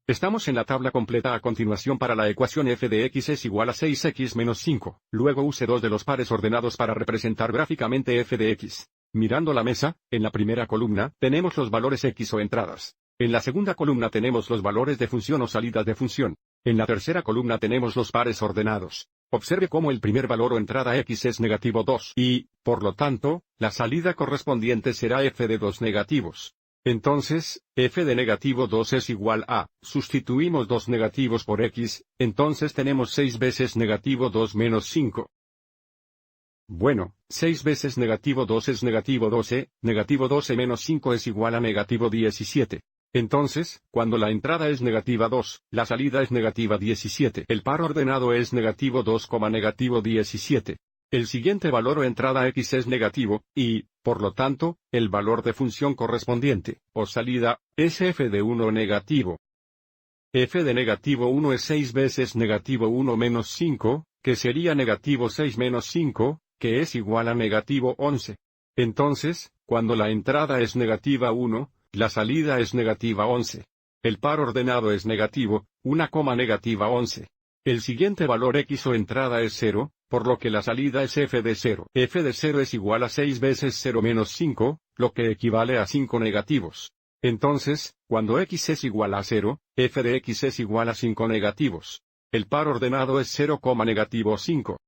Estamos en la tabla completa a continuación para la ecuación f de x es igual a 6x menos 5. Luego use dos de los pares ordenados para representar gráficamente f de x. Mirando la mesa, en la primera columna, tenemos los valores x o entradas. En la segunda columna tenemos los valores de función o salidas de función. En la tercera columna tenemos los pares ordenados. Observe cómo el primer valor o entrada x es negativo 2 y, por lo tanto, la salida correspondiente será f de 2 negativos. Entonces, f de negativo 2 es igual a, sustituimos 2 negativos por x, entonces tenemos 6 veces negativo 2 menos 5. Bueno, 6 veces negativo 2 es negativo 12 menos 5 es igual a negativo 17. Entonces, cuando la entrada es negativa 2, la salida es negativa 17. El par ordenado es negativo 2, negativo 17. El siguiente valor o entrada x es negativo, y, por lo tanto, el valor de función correspondiente, o salida, es f de 1 negativo. F de negativo 1 es 6 veces negativo 1 menos 5, que sería negativo 6 menos 5, que es igual a negativo 11. Entonces, cuando la entrada es negativa 1, la salida es negativa 11. El par ordenado es negativo, 1, negativa 11. El siguiente valor x o entrada es 0, por lo que la salida es f de 0. F de 0 es igual a 6 veces 0 menos 5, lo que equivale a 5 negativos. Entonces, cuando x es igual a 0, f de x es igual a 5 negativos. El par ordenado es 0, negativo 5.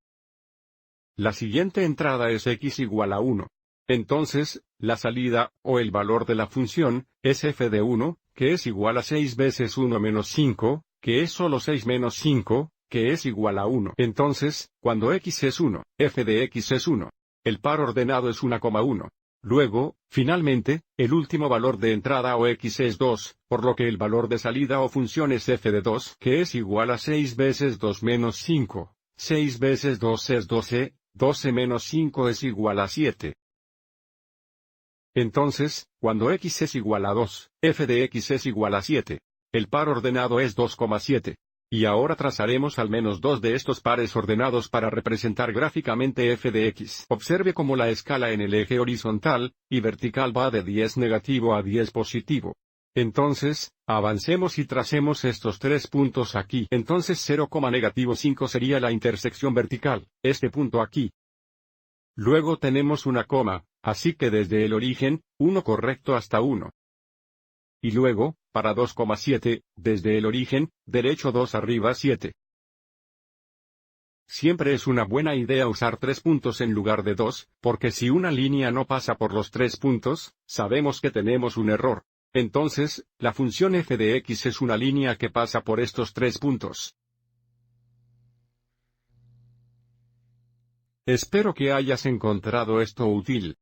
La siguiente entrada es x igual a 1. Entonces, la salida, o el valor de la función, es f de 1, que es igual a 6 veces 1 menos 5, que es solo 6 menos 5, que es igual a 1. Entonces, cuando x es 1, f de x es 1. El par ordenado es 1,1. Luego, finalmente, el último valor de entrada o x es 2, por lo que el valor de salida o función es f de 2, que es igual a 6 veces 2 menos 5. 6 veces 2 es 12, 12 menos 5 es igual a 7. Entonces, cuando x es igual a 2, f de x es igual a 7. El par ordenado es 2,7. Y ahora trazaremos al menos dos de estos pares ordenados para representar gráficamente f de x. Observe cómo la escala en el eje horizontal y vertical va de 10 negativo a 10 positivo. Entonces, avancemos y tracemos estos tres puntos aquí. Entonces 0, negativo 5 sería la intersección vertical, este punto aquí. Luego tenemos una coma, así que desde el origen, 1 correcto hasta 1. Y luego, para 2,7, desde el origen, derecho 2 arriba 7. Siempre es una buena idea usar 3 puntos en lugar de 2, porque si una línea no pasa por los 3 puntos, sabemos que tenemos un error. Entonces, la función f de x es una línea que pasa por estos 3 puntos. Espero que hayas encontrado esto útil.